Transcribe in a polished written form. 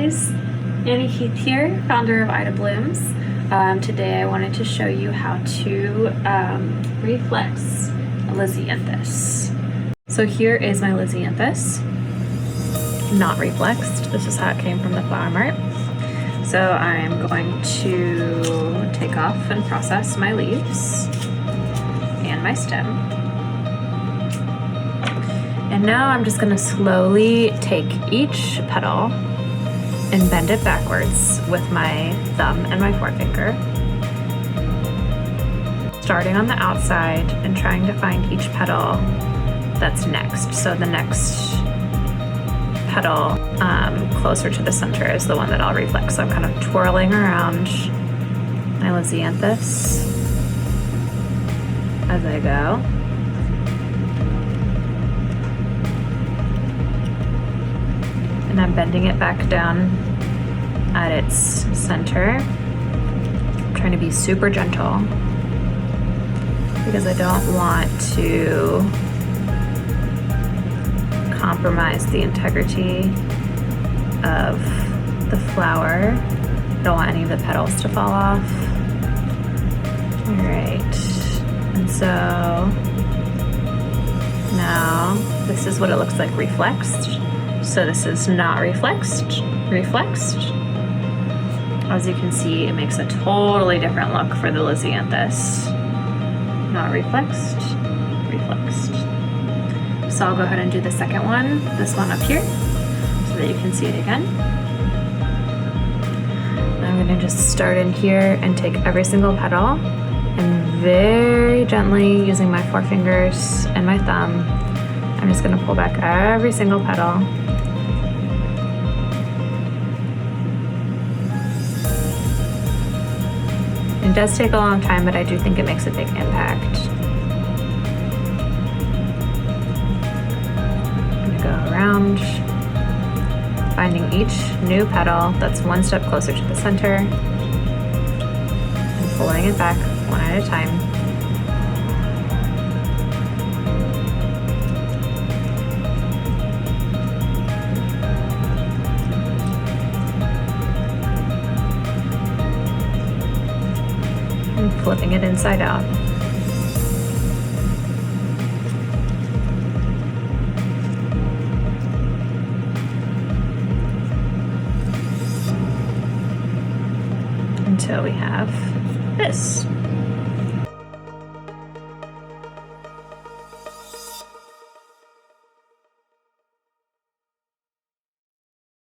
guys, Annie Heath here, founder of Ida Blooms. Today I wanted to show you how to reflex a Lisianthus. So here is my Lisianthus, not reflexed. This is how it came from the flower mart. So I'm going to take off and process my leaves and my stem. And now I'm just gonna slowly take each petal and bend it backwards with my thumb and my forefinger. Starting on the outside and trying to find each petal that's next. So the next petal closer to the center is the one that I'll reflex. So I'm kind of twirling around my Lisianthus as I go. And I'm bending it back down at its center. I'm trying to be super gentle because I don't want to compromise the integrity of the flower. I don't want any of the petals to fall off. All right, and so now this is what it looks like reflexed. So this is not reflexed, reflexed. As you can see, it makes a totally different look for the Lisianthus. Not reflexed, reflexed. So I'll go ahead and do the second one, this one up here, so that you can see it again. I'm gonna just start in here and take every single petal and very gently, using my forefingers and my thumb, I'm just gonna pull back every single petal. It does take a long time, but I do think it makes a big impact. I'm gonna go around, finding each new petal that's one step closer to the center, and pulling it back one at a time. And flipping it inside out. Until we have this.